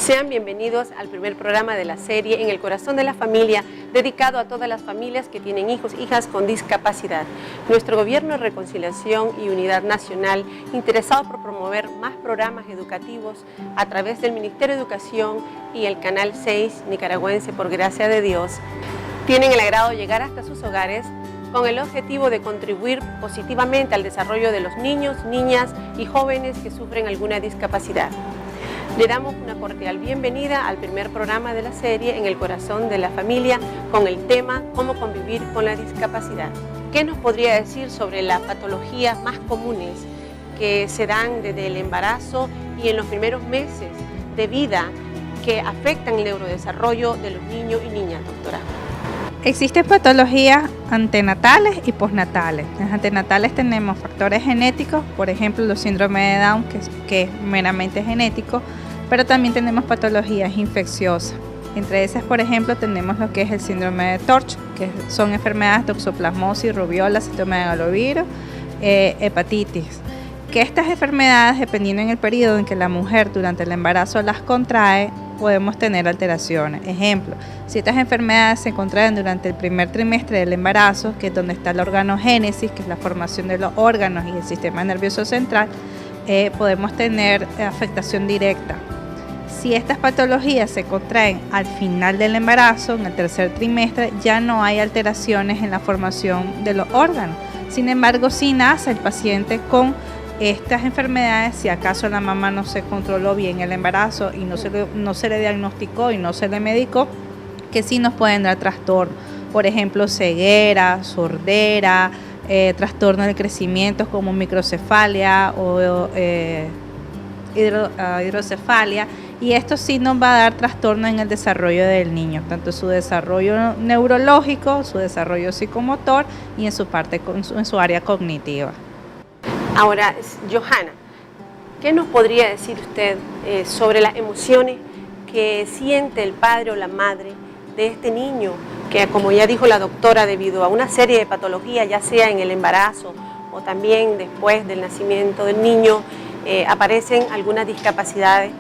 Sean bienvenidos al primer programa de la serie En el Corazón de la Familia, dedicado a todas las familias que tienen hijos e hijas con discapacidad. Nuestro Gobierno de Reconciliación y Unidad Nacional, interesado por promover más programas educativos a través del Ministerio de Educación y el Canal 6 nicaragüense, por gracia de Dios, tienen el agrado de llegar hasta sus hogares con el objetivo de contribuir positivamente al desarrollo de los niños, niñas y jóvenes que sufren alguna discapacidad. Le damos una cordial bienvenida al primer programa de la serie En el Corazón de la Familia con el tema Cómo convivir con la discapacidad. ¿Qué nos podría decir sobre las patologías más comunes que se dan desde el embarazo y en los primeros meses de vida que afectan el neurodesarrollo de los niños y niñas, doctora? Existen patologías antenatales y postnatales. Las antenatales tenemos factores genéticos, por ejemplo, los síndromes de Down, que es meramente genético, pero también tenemos patologías infecciosas. Entre esas, por ejemplo, tenemos lo que es el síndrome de Torch, que son enfermedades de toxoplasmosis, rubiola, citomegalovirus, hepatitis. Que estas enfermedades, dependiendo en el periodo en que la mujer durante el embarazo las contrae, podemos tener alteraciones. Ejemplo, si estas enfermedades se contraen durante el primer trimestre del embarazo, que es donde está la organogénesis, que es la formación de los órganos y el sistema nervioso central, podemos tener afectación directa. Si estas patologías se contraen al final del embarazo, en el tercer trimestre, ya no hay alteraciones en la formación de los órganos. Sin embargo, si nace el paciente con estas enfermedades, si acaso la mamá no se controló bien el embarazo y no se le diagnosticó y no se le medicó, que sí nos pueden dar trastornos, por ejemplo ceguera, sordera, trastornos del crecimiento como microcefalia o hidrocefalia, y esto sí nos va a dar trastorno en el desarrollo del niño, tanto su desarrollo neurológico, su desarrollo psicomotor y en su área cognitiva. Ahora, Johanna, ¿qué nos podría decir usted sobre las emociones que siente el padre o la madre de este niño que, como ya dijo la doctora, debido a una serie de patologías, ya sea en el embarazo o también después del nacimiento del niño, aparecen algunas discapacidades?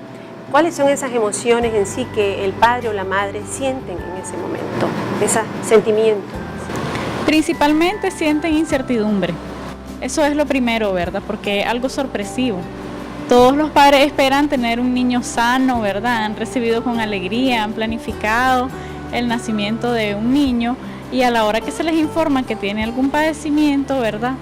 ¿Cuáles son esas emociones en sí que el padre o la madre sienten en ese momento, esos sentimientos? Principalmente sienten incertidumbre. Eso es lo primero, ¿verdad? Porque es algo sorpresivo. Todos los padres esperan tener un niño sano, ¿verdad? Han recibido con alegría, han planificado el nacimiento de un niño y a la hora que se les informa que tiene algún padecimiento, ¿verdad?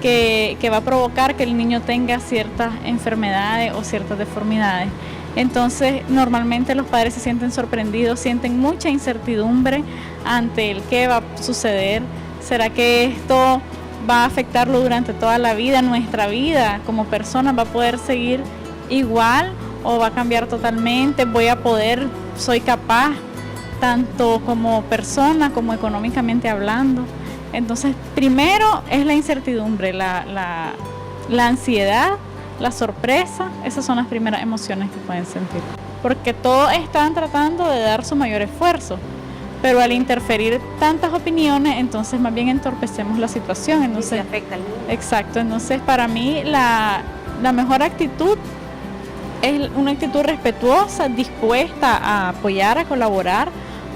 Que va a provocar que el niño tenga ciertas enfermedades o ciertas deformidades. Entonces, normalmente los padres se sienten sorprendidos, sienten mucha incertidumbre ante el qué va a suceder. ¿Será que esto va a afectarlo durante toda la vida, nuestra vida como persona va a poder seguir igual o va a cambiar totalmente? ¿Voy a poder, soy capaz, tanto como persona como económicamente hablando? Entonces, primero es la incertidumbre, la ansiedad, la sorpresa, esas son las primeras emociones que pueden sentir. Porque todos están tratando de dar su mayor esfuerzo, pero al interferir tantas opiniones, entonces más bien entorpecemos la situación. Entonces, y se afecta al niño. Exacto, entonces para mí la mejor actitud es una actitud respetuosa, dispuesta a apoyar, a colaborar,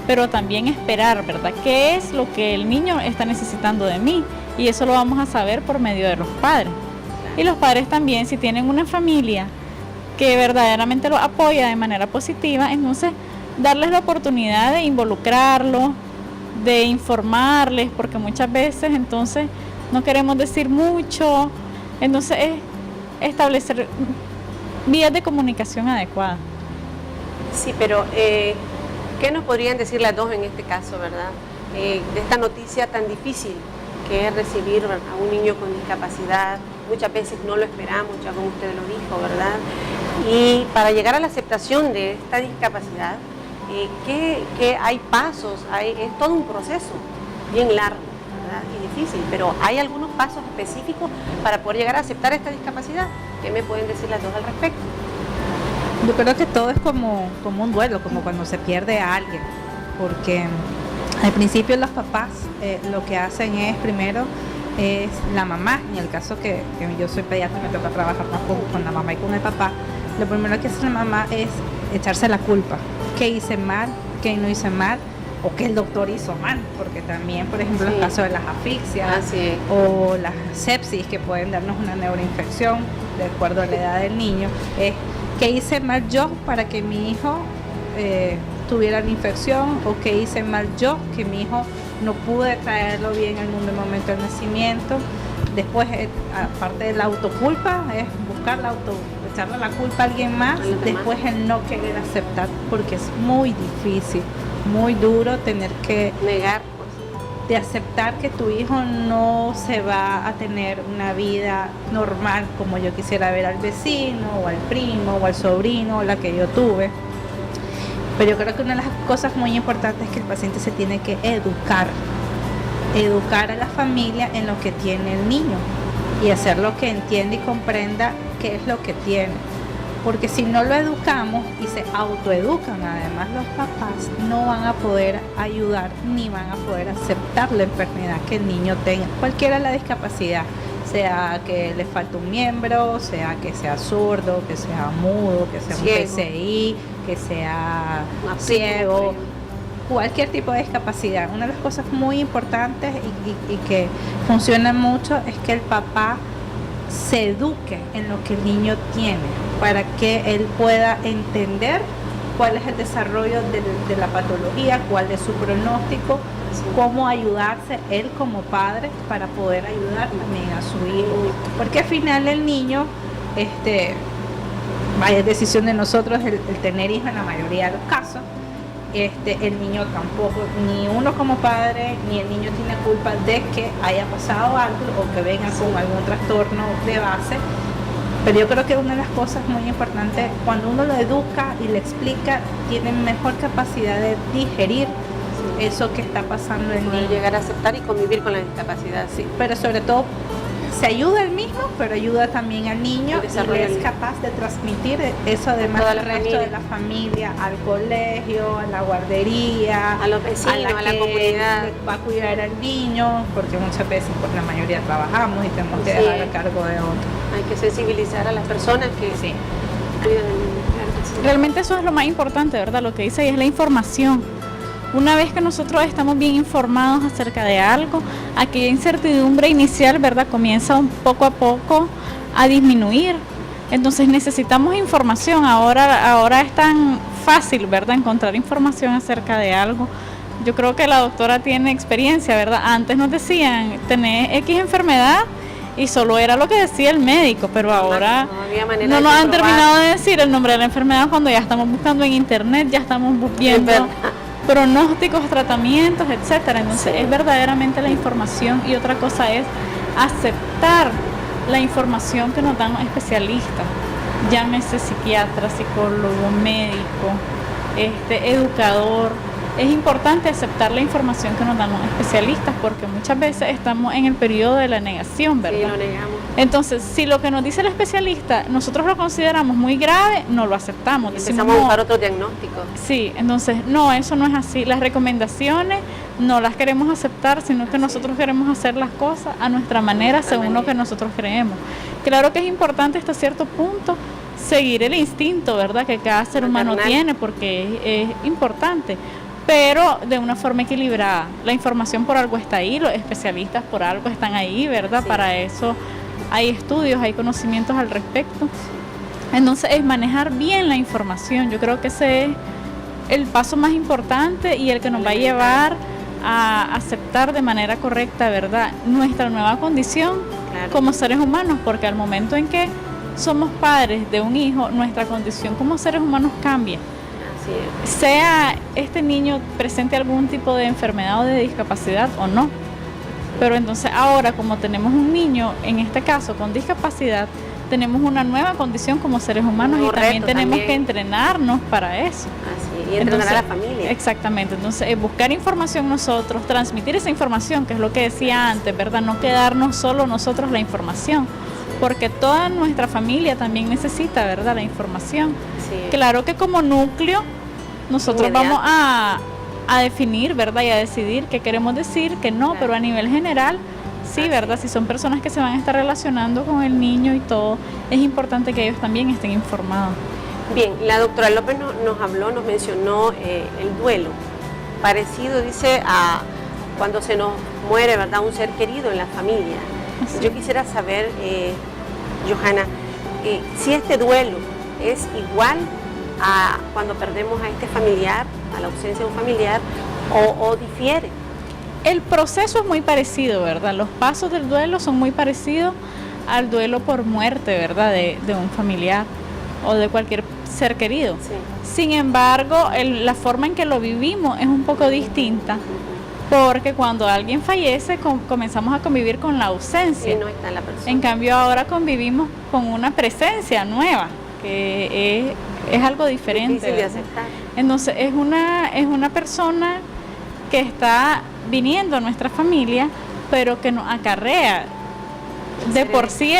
pero también esperar, ¿verdad? ¿Qué es lo que el niño está necesitando de mí? Y eso lo vamos a saber por medio de los padres. Y los padres también, si tienen una familia que verdaderamente lo apoya de manera positiva, entonces darles la oportunidad de involucrarlo, de informarles, porque muchas veces entonces no queremos decir mucho, entonces es establecer vías de comunicación adecuadas. Sí, pero ¿qué nos podrían decir las dos en este caso, verdad? De esta noticia tan difícil que es recibir a un niño con discapacidad. Muchas veces no lo esperamos, ya como usted lo dijo, ¿verdad? Y para llegar a la aceptación de esta discapacidad, que hay pasos, es todo un proceso bien largo, ¿verdad? Y difícil, pero hay algunos pasos específicos para poder llegar a aceptar esta discapacidad. ¿Qué me pueden decir las dos al respecto? Yo creo que todo es como un duelo, como cuando se pierde a alguien, porque al principio los papás lo que hacen es primero es la mamá, en el caso que yo soy pediatra y me toca trabajar más con la mamá y con el papá, lo primero que hace la mamá es echarse la culpa. ¿Qué hice mal? ¿Qué no hice mal? O qué el doctor hizo mal, porque también, por ejemplo, el caso de las asfixias o las sepsis que pueden darnos una neuroinfección, de acuerdo a la edad del niño, es qué hice mal yo para que mi hijo tuviera la infección, o qué hice mal yo que mi hijo no pude traerlo bien al mundo en el momento del nacimiento. Después, aparte de la autoculpa, es buscar echarle la culpa a alguien más. Después el no querer aceptar, porque es muy difícil, muy duro tener que negar, de aceptar que tu hijo no se va a tener una vida normal como yo quisiera ver al vecino o al primo o al sobrino o la que yo tuve. Pero yo creo que una de las cosas muy importantes es que el paciente se tiene que educar a la familia en lo que tiene el niño y hacer lo que entiende y comprenda qué es lo que tiene. Porque si no lo educamos y se autoeducan, además los papás no van a poder ayudar ni van a poder aceptar la enfermedad que el niño tenga, cualquiera la discapacidad, sea que le falte un miembro, sea que sea zurdo, que sea mudo, que sea un PCI, que sea ciego, cualquier tipo de discapacidad. Una de las cosas muy importantes y que funciona mucho es que el papá se eduque en lo que el niño tiene, para que él pueda entender cuál es el desarrollo de la patología, cuál es su pronóstico, cómo ayudarse él como padre para poder ayudar también a su hijo. Porque al final el niño, es decisión de nosotros el tener hijos en la mayoría de los casos. El niño tampoco, ni uno como padre, ni el niño tiene culpa de que haya pasado algo o que venga con algún trastorno de base. Pero yo creo que una de las cosas muy importantes, cuando uno lo educa y le explica, tiene mejor capacidad de digerir eso que está pasando en el niño. Llegar a aceptar y convivir con la discapacidad. Sí, pero sobre todo se ayuda al mismo, pero ayuda también al niño, y es capaz de transmitir eso además al resto de la familia, al colegio, a la guardería, a los vecinos, a la comunidad. Va a cuidar al niño, porque muchas veces por la mayoría trabajamos y tenemos que dejar a cargo de otros. Hay que sensibilizar a las personas que cuidan al niño. Realmente eso es lo más importante, ¿verdad? Lo que dice ahí es la información. Una vez que nosotros estamos bien informados acerca de algo, aquella incertidumbre inicial, ¿verdad?, comienza poco a poco a disminuir. Entonces necesitamos información. Ahora es tan fácil, ¿verdad?, encontrar información acerca de algo. Yo creo que la doctora tiene experiencia, ¿verdad? Antes nos decían, tenés X enfermedad y solo era lo que decía el médico, pero ahora no nos han terminado de decir el nombre de la enfermedad cuando ya estamos buscando en internet, ya estamos viendo pronósticos, tratamientos, etcétera. Entonces es verdaderamente la información, y otra cosa es aceptar la información que nos dan los especialistas, llámese psiquiatra, psicólogo, médico, educador. Es importante aceptar la información que nos dan los especialistas, porque muchas veces estamos en el periodo de la negación, ¿verdad? Sí, lo negamos. Entonces, si lo que nos dice el especialista nosotros lo consideramos muy grave, no lo aceptamos. Empezamos a buscar otro diagnóstico. Sí, entonces, no, eso no es así. Las recomendaciones no las queremos aceptar, sino que nosotros queremos hacer las cosas a nuestra manera, según lo que nosotros creemos. Claro que es importante hasta cierto punto seguir el instinto, ¿verdad?, que cada ser humano tiene, porque es importante, pero de una forma equilibrada. La información por algo está ahí, los especialistas por algo están ahí, ¿verdad? Sí. Para eso hay estudios, hay conocimientos al respecto. Entonces es manejar bien la información. Yo creo que ese es el paso más importante y el que nos va a llevar a aceptar de manera correcta, ¿verdad?, nuestra nueva condición como seres humanos, porque al momento en que somos padres de un hijo, nuestra condición como seres humanos cambia. Sea este niño presente algún tipo de enfermedad o de discapacidad o no. Pero entonces ahora, como tenemos un niño, en este caso con discapacidad, tenemos una nueva condición como seres humanos, y también tenemos que entrenarnos para eso. Así, y entrenar a la familia. Exactamente, entonces buscar información nosotros, transmitir esa información, que es lo que decía antes, ¿verdad? No quedarnos solo nosotros la información, porque toda nuestra familia también necesita, ¿verdad?, la información. Sí. Claro que como núcleo nosotros vamos a definir, ¿verdad?, y a decidir qué queremos decir, qué no, pero a nivel general, sí, ¿verdad?, si son personas que se van a estar relacionando con el niño y todo, es importante que ellos también estén informados. Bien, la doctora López nos mencionó el duelo, parecido, dice, a cuando se nos muere, ¿verdad?, un ser querido en la familia. Sí. Yo quisiera saber, Johanna, si este duelo es igual a cuando perdemos a este familiar, a la ausencia de un familiar, o difiere. El proceso es muy parecido, ¿verdad? Los pasos del duelo son muy parecidos al duelo por muerte, ¿verdad?, de un familiar o de cualquier ser querido. Sí. Sin embargo, la forma en que lo vivimos es un poco distinta, porque cuando alguien fallece comenzamos a convivir con la ausencia. Y no está la persona. En cambio, ahora convivimos con una presencia nueva, que es algo diferente. Difícil de ¿verdad? aceptar. Entonces, es una persona que está viniendo a nuestra familia, pero que nos acarrea. De por sí,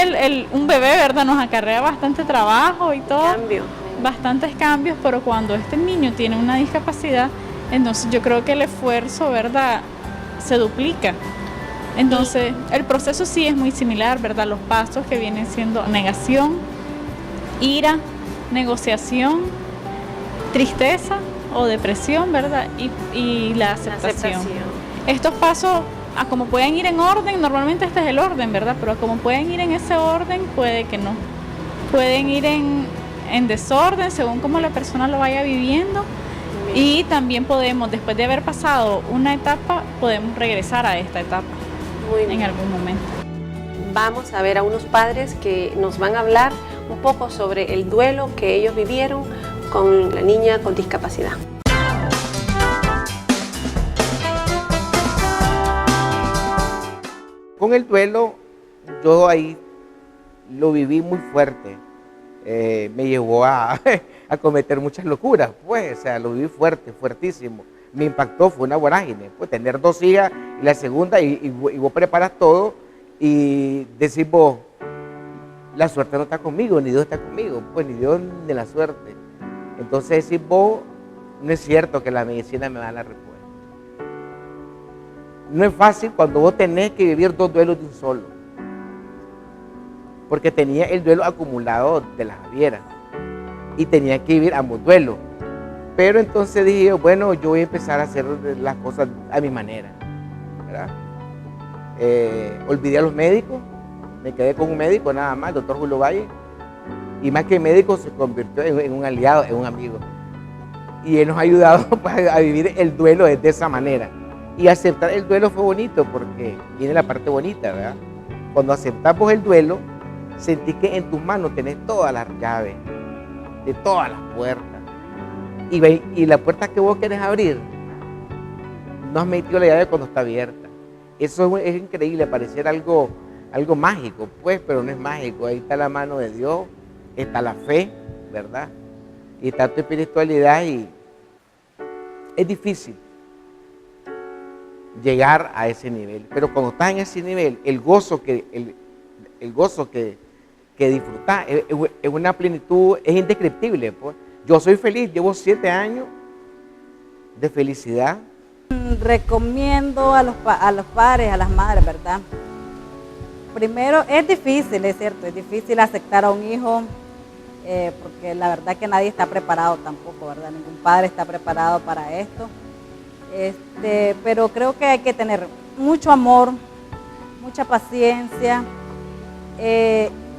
un bebé, ¿verdad?, nos acarrea bastante trabajo y todo. Cambio. Bastantes cambios, pero cuando este niño tiene una discapacidad, entonces yo creo que el esfuerzo, ¿verdad?, se duplica. Entonces, el proceso sí es muy similar, ¿verdad? Los pasos que vienen siendo negación, ira, negociación, tristeza o depresión, ¿verdad? Y la aceptación. Estos pasos, a como pueden ir en orden, normalmente este es el orden, ¿verdad? Pero a como pueden ir en ese orden, puede que no. Pueden ir en desorden según como la persona lo vaya viviendo. Y también podemos, después de haber pasado una etapa, podemos regresar a esta etapa en algún momento. Vamos a ver a unos padres que nos van a hablar un poco sobre el duelo que ellos vivieron con la niña con discapacidad. Con el duelo, yo ahí lo viví muy fuerte. Me llevó a cometer muchas locuras, pues, o sea, lo viví fuerte, fuertísimo. Me impactó, fue una vorágine, pues, tener 2 hijas y la segunda, y vos preparas todo y decís vos, la suerte no está conmigo, ni Dios está conmigo, pues, ni Dios ni la suerte. Entonces decís vos, no es cierto que la medicina me da la respuesta. No es fácil cuando vos tenés que vivir 2 duelos de un solo. Porque tenía el duelo acumulado de la Javiera y tenía que vivir ambos duelos. Pero entonces dije, bueno, yo voy a empezar a hacer las cosas a mi manera, ¿verdad? Olvidé a los médicos, me quedé con un médico nada más, el doctor Julio Valle, y más que médico se convirtió en un aliado, en un amigo. Y él nos ha ayudado pues, a vivir el duelo de esa manera. Y aceptar el duelo fue bonito porque viene la parte bonita, ¿verdad? Cuando aceptamos el duelo, sentís que en tus manos tenés todas las llaves de todas las puertas. Y la puerta que vos querés abrir, no has metido la llave cuando está abierta. Eso es increíble, parecer algo mágico, pues, pero no es mágico. Ahí está la mano de Dios, está la fe, ¿verdad? Y está tu espiritualidad y es difícil llegar a ese nivel. Pero cuando estás en ese nivel, el gozo que disfrutás es una plenitud, es indescriptible, pues. Yo soy feliz, llevo 7 años de felicidad. Recomiendo a los padres, a las madres, ¿verdad? Primero, es difícil, es cierto, es difícil aceptar a un hijo, porque la verdad que nadie está preparado tampoco, ¿verdad? Ningún padre está preparado para esto. Pero creo que hay que tener mucho amor, mucha paciencia,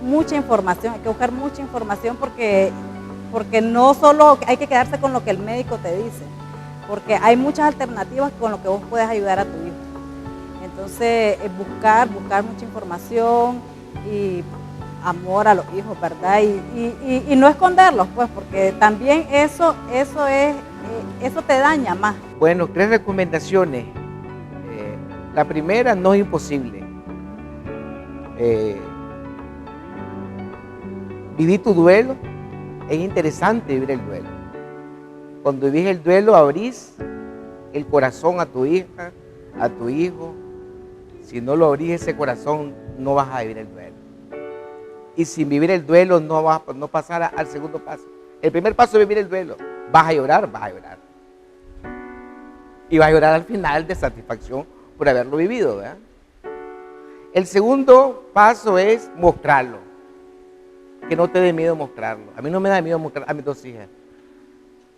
mucha información, hay que buscar mucha información porque no solo hay que quedarse con lo que el médico te dice, porque hay muchas alternativas con lo que vos puedes ayudar a tu hijo. Entonces, buscar mucha información y amor a los hijos, ¿verdad? Y no esconderlos, pues, porque también eso te daña más. Bueno, 3 recomendaciones. La primera, no es imposible. Viví tu duelo. Es interesante vivir el duelo. Cuando vivís el duelo, abrís el corazón a tu hija, a tu hijo. Si no lo abrís ese corazón, no vas a vivir el duelo. Y sin vivir el duelo, no vas a pasar al segundo paso. El primer paso es vivir el duelo. Vas a llorar, vas a llorar. Y vas a llorar al final de satisfacción por haberlo vivido, ¿verdad? El segundo paso es mostrarlo. que no te dé miedo mostrarlo. A mí no me da miedo mostrar a mis 2 hijas.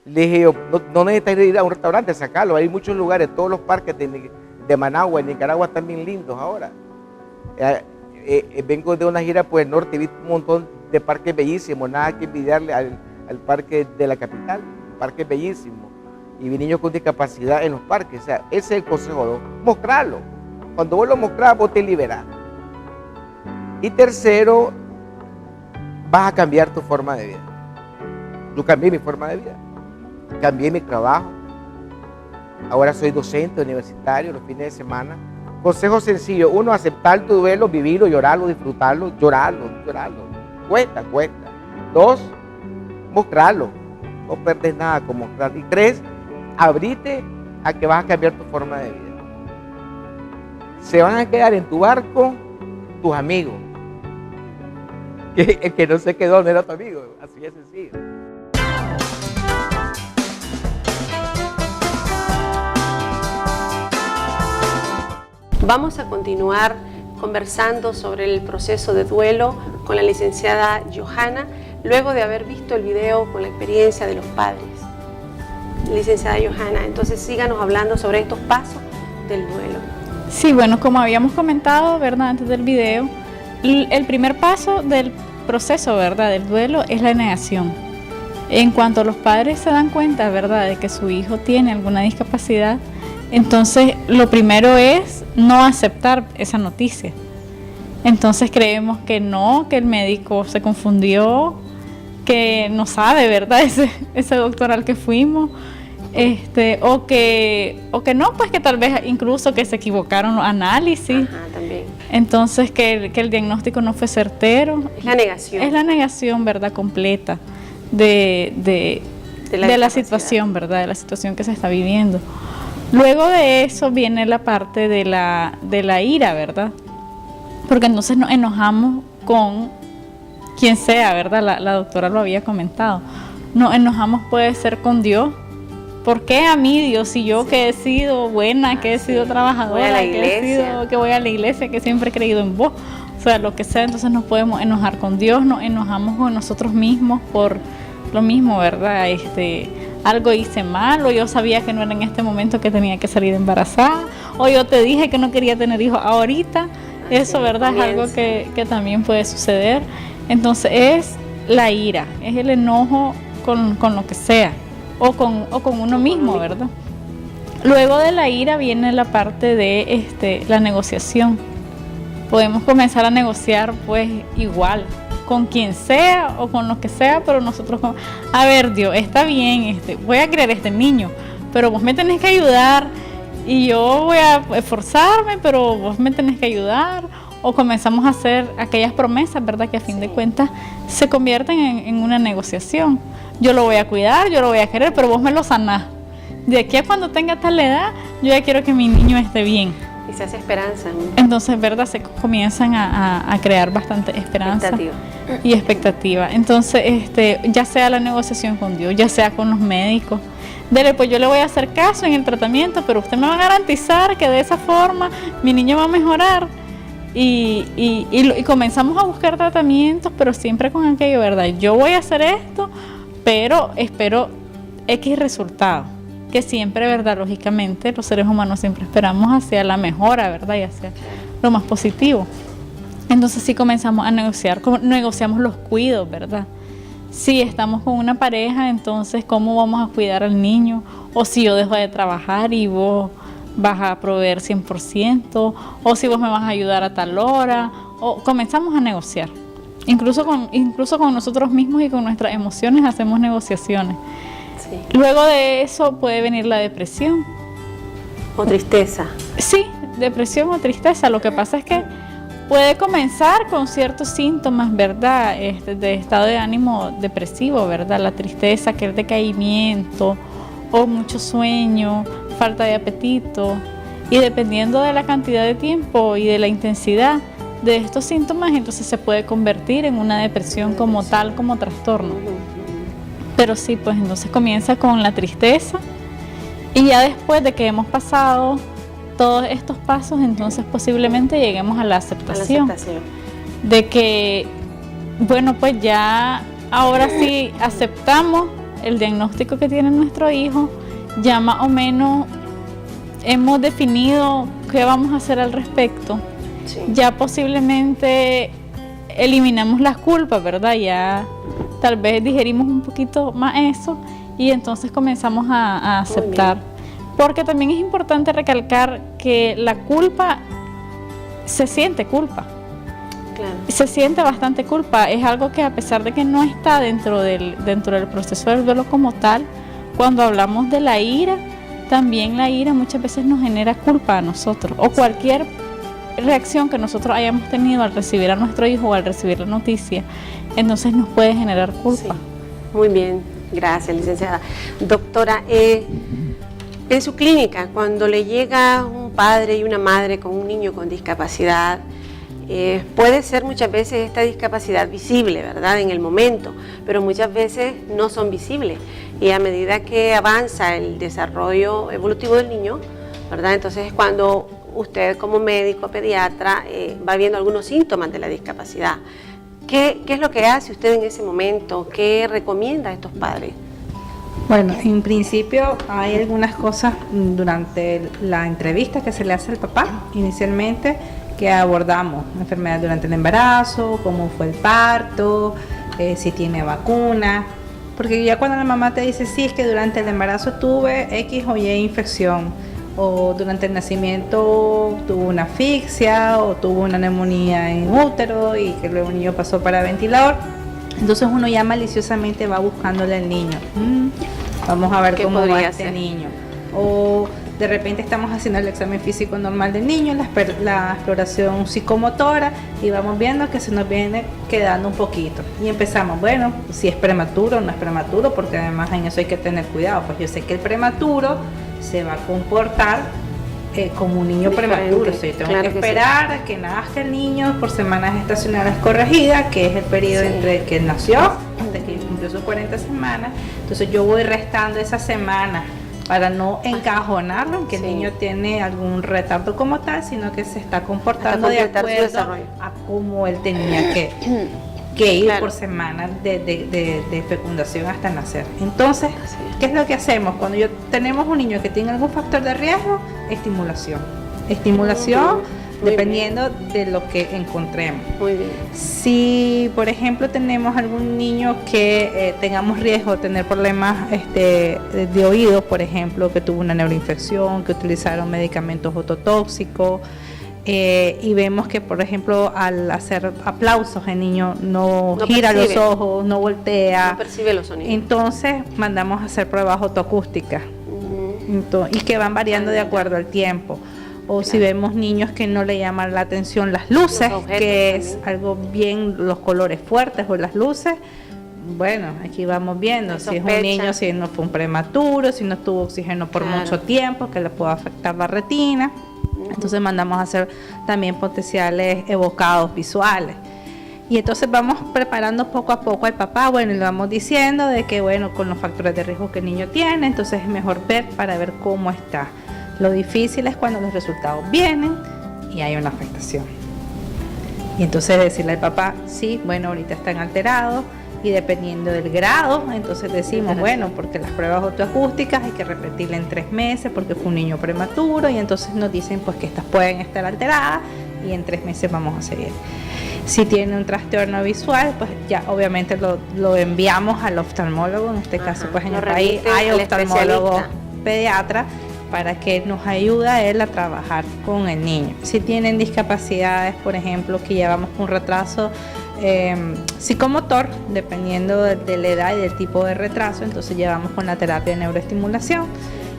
Le dije yo, no necesitas ir a un restaurante, sacarlo. Hay muchos lugares, todos los parques de Managua, en Nicaragua están bien lindos ahora. Vengo de una gira por el norte, he visto un montón de parques bellísimos, nada que envidiarle al parque de la capital, parques bellísimos. Y vi niños con discapacidad en los parques. O sea, ese es el consejo 2, mostrarlo. Cuando vos lo mostrás, vos te liberás. Y tercero, vas a cambiar tu forma de vida. Yo cambié mi forma de vida, cambié mi trabajo. Ahora soy docente universitario los fines de semana. Consejo sencillo: 1, aceptar tu duelo, vivirlo, llorarlo, disfrutarlo, llorarlo. Cuesta. 2, mostrarlo. No perdes nada con mostrarlo. Y 3, abrite a que vas a cambiar tu forma de vida. Se van a quedar en tu barco tus amigos. El que no se quedó no era tu amigo, así de sencillo. Vamos a continuar conversando sobre el proceso de duelo con la licenciada Johanna, luego de haber visto el video con la experiencia de los padres. Licenciada Johanna, entonces síganos hablando sobre estos pasos del duelo. Sí, bueno, como habíamos comentado, ¿verdad?, antes del video, el primer paso del proceso, ¿verdad?, del duelo es la negación. En cuanto los padres se dan cuenta, ¿verdad?, de que su hijo tiene alguna discapacidad, entonces lo primero es no aceptar esa noticia. Entonces creemos que no, que el médico se confundió, que no sabe, ¿verdad?, ese doctor al que fuimos, o que no, pues que tal vez incluso que se equivocaron los análisis. Ajá, también. Entonces que el diagnóstico no fue certero. Es la negación. Es la negación, ¿verdad?, completa de la situación, ¿verdad?, de la situación que se está viviendo. Luego de eso viene la parte de la ira, ¿verdad? Porque entonces nos enojamos con quien sea, ¿verdad? La doctora lo había comentado. Nos enojamos, puede ser con Dios. ¿Por qué a mí, Dios? Si yo que he sido buena, que he sido trabajadora, que voy a la iglesia, que siempre he creído en vos, o sea, lo que sea, entonces nos podemos enojar con Dios, nos enojamos con nosotros mismos por lo mismo, ¿verdad? Algo hice mal, o yo sabía que no era en este momento que tenía que salir embarazada, o yo te dije que no quería tener hijos ahorita. Eso, ¿verdad?, es algo que también puede suceder. Entonces es la ira, es el enojo con lo que sea, o con uno mismo, ¿verdad? Luego de la ira viene la parte de la negociación. Podemos comenzar a negociar pues igual, con quien sea o con lo que sea, pero nosotros, a ver, Dios, está bien, voy a crear este niño, pero vos me tenés que ayudar y yo voy a esforzarme, pero vos me tenés que ayudar. O comenzamos a hacer aquellas promesas, ¿verdad?, que a fin de cuentas se convierten en una negociación. Yo lo voy a cuidar, yo lo voy a querer, pero vos me lo sanás. De aquí a cuando tenga tal edad, yo ya quiero que mi niño esté bien. Y se hace esperanza, ¿no? Entonces, ¿verdad?, se comienzan a crear bastante esperanza y expectativa. Entonces, ya sea la negociación con Dios, ya sea con los médicos, pues yo le voy a hacer caso en el tratamiento, pero usted me va a garantizar que de esa forma mi niño va a mejorar. Y comenzamos a buscar tratamientos, pero siempre con aquello, ¿verdad? Yo voy a hacer esto, pero espero X resultado. Que siempre, ¿verdad?, lógicamente los seres humanos siempre esperamos hacia la mejora, ¿verdad?, y hacia lo más positivo. Entonces sí comenzamos a negociar, negociamos los cuidados, ¿verdad? Si estamos con una pareja, entonces ¿cómo vamos a cuidar al niño? O si yo dejo de trabajar y vos vas a proveer 100%, o si vos me vas a ayudar a tal hora, o comenzamos a negociar. Incluso con nosotros mismos y con nuestras emociones hacemos negociaciones. Sí. Luego de eso puede venir la depresión. O tristeza. Sí, depresión o tristeza. Lo que pasa es que puede comenzar con ciertos síntomas, ¿verdad?, de estado de ánimo depresivo, ¿verdad? La tristeza, que el decaimiento, o mucho sueño, falta de apetito. Y dependiendo de la cantidad de tiempo y de la intensidad de estos síntomas, entonces se puede convertir en una depresión como tal, como trastorno. Pero sí, pues entonces comienza con la tristeza y ya después de que hemos pasado todos estos pasos, entonces posiblemente lleguemos a la aceptación. De que Bueno, pues ya ahora sí aceptamos el diagnóstico que tiene nuestro hijo, ya más o menos hemos definido qué vamos a hacer al respecto. Sí. Ya posiblemente eliminamos las culpas, ¿verdad? Ya tal vez digerimos un poquito más eso y entonces comenzamos a aceptar. Porque también es importante recalcar que la culpa, se siente culpa. Claro. Se siente bastante culpa, es algo que a pesar de que no está dentro del proceso del duelo como tal, cuando hablamos de la ira, también la ira muchas veces nos genera culpa a nosotros, o cualquier reacción que nosotros hayamos tenido al recibir a nuestro hijo o al recibir la noticia, entonces nos puede generar culpa. Sí. Muy bien, gracias, licenciada. Doctora, en su clínica, cuando le llega un padre y una madre con un niño con discapacidad, puede ser muchas veces esta discapacidad visible, ¿verdad?, en el momento, pero muchas veces no son visibles. Y a medida que avanza el desarrollo evolutivo del niño, ¿verdad?, entonces es cuando usted como médico, pediatra, va viendo algunos síntomas de la discapacidad. ¿Qué es lo que hace usted en ese momento? ¿Qué recomienda a estos padres? Bueno, en principio hay algunas cosas durante la entrevista que se le hace al papá inicialmente, que abordamos enfermedad durante el embarazo, cómo fue el parto, si tiene vacuna, porque ya cuando la mamá te dice, sí, es que durante el embarazo tuve X o Y infección, o durante el nacimiento tuvo una asfixia, o tuvo una neumonía en útero y que luego el niño pasó para ventilador, entonces uno ya maliciosamente va buscándole al niño. Vamos a ver cómo va este niño. O de repente estamos haciendo el examen físico normal del niño, la exploración psicomotora, y vamos viendo que se nos viene quedando un poquito. Y empezamos, bueno, si es prematuro o no es prematuro, porque además en eso hay que tener cuidado. Pues yo sé que el prematuro se va a comportar como un niño prematuro. O sea, yo tengo que esperar a que nazca el niño por semanas gestacionales corregidas, que es el periodo entre que nació hasta que cumplió sus 40 semanas. Entonces yo voy restando esas semanas para no encajonarlo en que el niño tiene algún retardo como tal, sino que se está comportando de acuerdo a cómo él tenía que ir por semanas de fecundación hasta nacer. Entonces, ¿qué es lo que hacemos? Cuando tenemos un niño que tiene algún factor de riesgo, estimulación. Dependiendo de lo que encontremos. Muy bien. Si, por ejemplo, tenemos algún niño que tengamos riesgo de tener problemas de oídos, por ejemplo, que tuvo una neuroinfección, que utilizaron medicamentos ototóxicos, y vemos que, por ejemplo, al hacer aplausos el niño no gira los ojos, no voltea, no percibe los sonidos. Entonces mandamos a hacer pruebas otoacústicas, y que van variando de acuerdo al tiempo. O si vemos niños que no le llaman la atención las luces, que es algo bien, los colores fuertes o las luces, bueno, aquí vamos viendo si es un niño, si no fue un prematuro, si no tuvo oxígeno por mucho tiempo, que le puede afectar la retina. Entonces mandamos a hacer también potenciales evocados visuales. Y entonces vamos preparando poco a poco al papá, bueno, y le vamos diciendo de que, bueno, con los factores de riesgo que el niño tiene, entonces es mejor ver para ver cómo está. Lo difícil es cuando los resultados vienen y hay una afectación. Y entonces decirle al papá, sí, bueno, ahorita están alterados, y dependiendo del grado, entonces decimos, bueno, porque las pruebas otoacústicas hay que repetirla en 3 meses porque fue un niño prematuro, y entonces nos dicen pues que estas pueden estar alteradas y en 3 meses vamos a seguir. Si tiene un trastorno visual, pues ya obviamente lo enviamos al oftalmólogo, en este caso pues en el país hay oftalmólogo pediatra, para que nos ayude a él a trabajar con el niño. Si tienen discapacidades, por ejemplo, que llevamos con retraso psicomotor, dependiendo de la edad y del tipo de retraso, entonces llevamos con la terapia de neuroestimulación,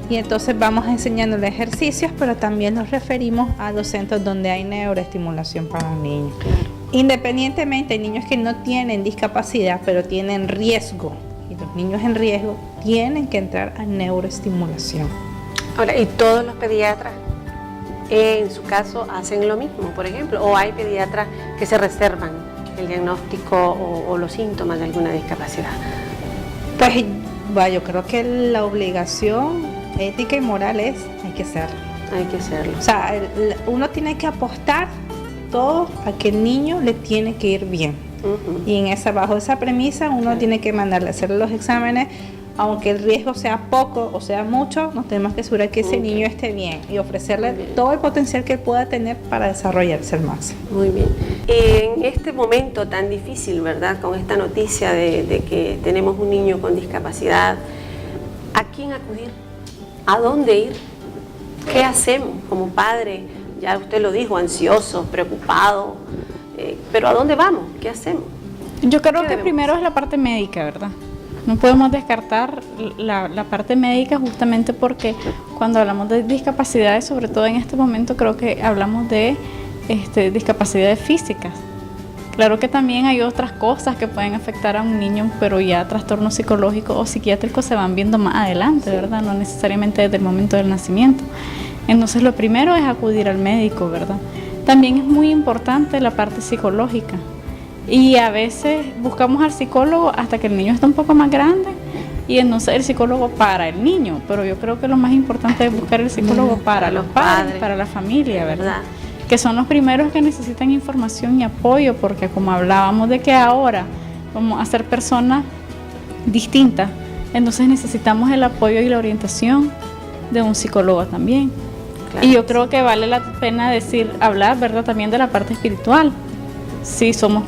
y entonces vamos enseñándole ejercicios, pero también nos referimos a los centros donde hay neuroestimulación para los niños. Independientemente, hay niños que no tienen discapacidad, pero tienen riesgo, y los niños en riesgo tienen que entrar a neuroestimulación. Ahora, ¿y todos los pediatras en su caso hacen lo mismo, por ejemplo? ¿O hay pediatras que se reservan el diagnóstico o los síntomas de alguna discapacidad? Pues yo creo que la obligación ética y moral es, hay que hacerlo. Hay que hacerlo. O sea, uno tiene que apostar todo a que el niño le tiene que ir bien. Y bajo esa premisa uno tiene que mandarle a hacer los exámenes, aunque el riesgo sea poco o sea mucho, nos tenemos que asegurar que ese niño esté bien y ofrecerle todo el potencial que él pueda tener para desarrollarse al máximo. Muy bien. En este momento tan difícil, ¿verdad? Con esta noticia de que tenemos un niño con discapacidad, ¿a quién acudir? ¿A dónde ir? ¿Qué hacemos como padre? Ya usted lo dijo, ansioso, preocupado, pero ¿a dónde vamos? ¿Qué hacemos? Yo creo que primero es la parte médica, ¿verdad? No podemos descartar la parte médica, justamente porque cuando hablamos de discapacidades, sobre todo en este momento, creo que hablamos de discapacidades físicas. Claro que también hay otras cosas que pueden afectar a un niño, pero ya trastornos psicológicos o psiquiátricos se van viendo más adelante, ¿verdad? No necesariamente desde el momento del nacimiento. Entonces lo primero es acudir al médico, ¿verdad? También es muy importante la parte psicológica. Y a veces buscamos al psicólogo hasta que el niño está un poco más grande y entonces el psicólogo para el niño, pero yo creo que lo más importante es buscar el psicólogo para los padres, para la familia, ¿verdad? Que son los primeros que necesitan información y apoyo, porque como hablábamos de que ahora vamos a ser personas distintas, entonces necesitamos el apoyo y la orientación de un psicólogo también. Claro. Y yo creo que vale la pena hablar, ¿verdad? También de la parte espiritual. Si somos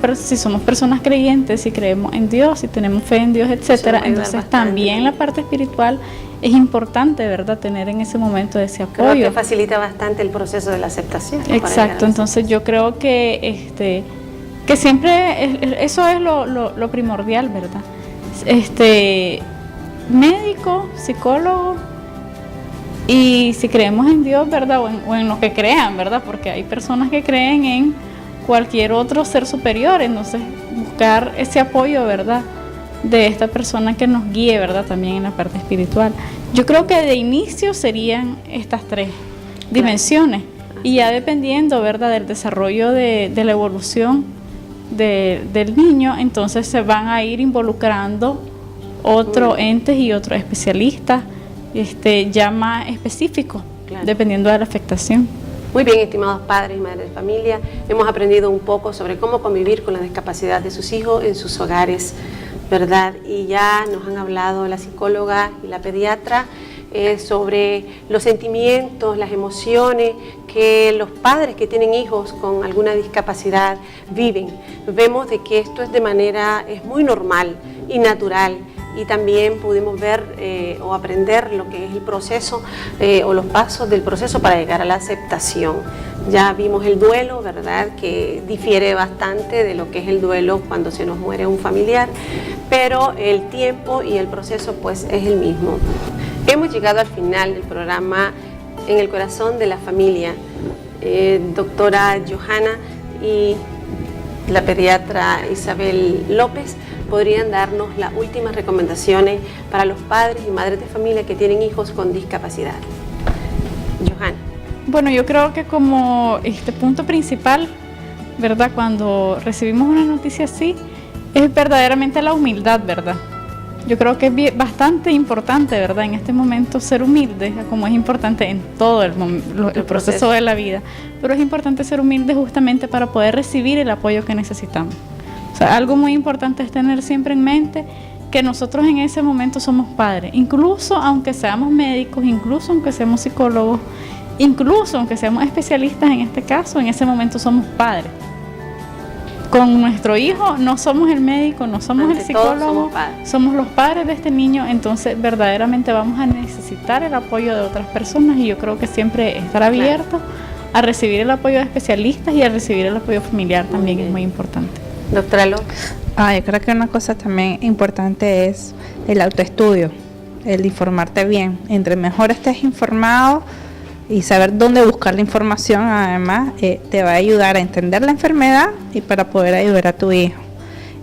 personas creyentes, si creemos en Dios, si tenemos fe en Dios, etcétera, entonces también la parte espiritual es importante, ¿verdad? Tener en ese momento ese apoyo. Creo que facilita bastante el proceso de la aceptación. Exacto, entonces yo creo que siempre eso es lo primordial, ¿verdad? Médico, psicólogo, y si creemos en Dios, ¿verdad? O en lo que crean, ¿verdad? Porque hay personas que creen en cualquier otro ser superior, entonces buscar ese apoyo, ¿verdad? De esta persona que nos guíe, ¿verdad? También en la parte espiritual. Yo creo que de inicio serían estas tres dimensiones, y ya dependiendo, ¿verdad? Del desarrollo de la evolución del niño, entonces se van a ir involucrando otros entes y otros especialistas ya más específicos, dependiendo de la afectación. Muy bien, estimados padres y madres de familia, hemos aprendido un poco sobre cómo convivir con la discapacidad de sus hijos en sus hogares, ¿verdad? Y ya nos han hablado la psicóloga y la pediatra sobre los sentimientos, las emociones que los padres que tienen hijos con alguna discapacidad viven. Vemos de que esto es muy normal y natural. Y también pudimos ver o aprender lo que es el proceso o los pasos del proceso para llegar a la aceptación. Ya vimos el duelo, ¿verdad?, que difiere bastante de lo que es el duelo cuando se nos muere un familiar, pero el tiempo y el proceso pues es el mismo. Hemos llegado al final del programa En el Corazón de la Familia. Doctora Johanna y la pediatra Isabel López podrían darnos las últimas recomendaciones para los padres y madres de familia que tienen hijos con discapacidad. Johanna. Bueno, yo creo que como punto principal, ¿verdad? Cuando recibimos una noticia así, es verdaderamente la humildad, ¿verdad? Yo creo que es bastante importante, ¿verdad? En este momento ser humilde, como es importante en todo el proceso de la vida, pero es importante ser humilde justamente para poder recibir el apoyo que necesitamos. O sea, algo muy importante es tener siempre en mente que nosotros en ese momento somos padres, incluso aunque seamos médicos, incluso aunque seamos psicólogos, incluso aunque seamos especialistas en este caso, en ese momento somos padres. Con nuestro hijo no somos el médico, no somos el psicólogo, somos los padres de este niño, entonces verdaderamente vamos a necesitar el apoyo de otras personas, y yo creo que siempre estar abierto a recibir el apoyo de especialistas y a recibir el apoyo familiar también es muy importante. Doctora López. Yo creo que una cosa también importante es el autoestudio, el informarte bien. Entre mejor estés informado y saber dónde buscar la información, además, te va a ayudar a entender la enfermedad y para poder ayudar a tu hijo.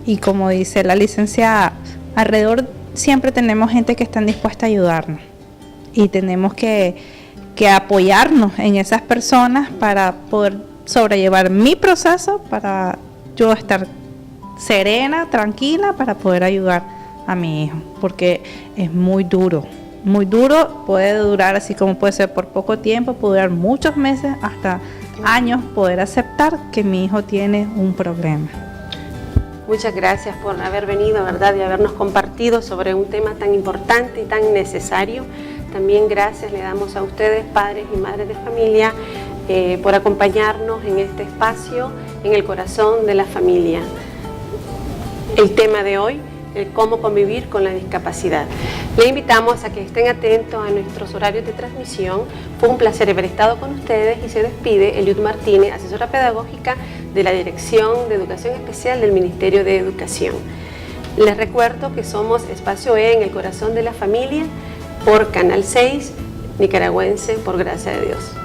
Y como dice la licenciada, alrededor siempre tenemos gente que está dispuesta a ayudarnos y tenemos que apoyarnos en esas personas para poder sobrellevar mi proceso, para yo estar serena, tranquila, para poder ayudar a mi hijo, porque es muy duro, puede durar, así como puede ser por poco tiempo, puede durar muchos meses, hasta años, poder aceptar que mi hijo tiene un problema. Muchas gracias por haber venido, ¿verdad? Y habernos compartido sobre un tema tan importante y tan necesario. También gracias le damos a ustedes, padres y madres de familia, por acompañarnos en este espacio, en el corazón de la familia. El tema de hoy, el cómo convivir con la discapacidad. Le invitamos a que estén atentos a nuestros horarios de transmisión. Fue un placer haber estado con ustedes y se despide Eliud Martínez, asesora pedagógica de la Dirección de Educación Especial del Ministerio de Educación. Les recuerdo que somos Espacio E en el corazón de la familia por Canal 6 Nicaragüense, por gracia de Dios.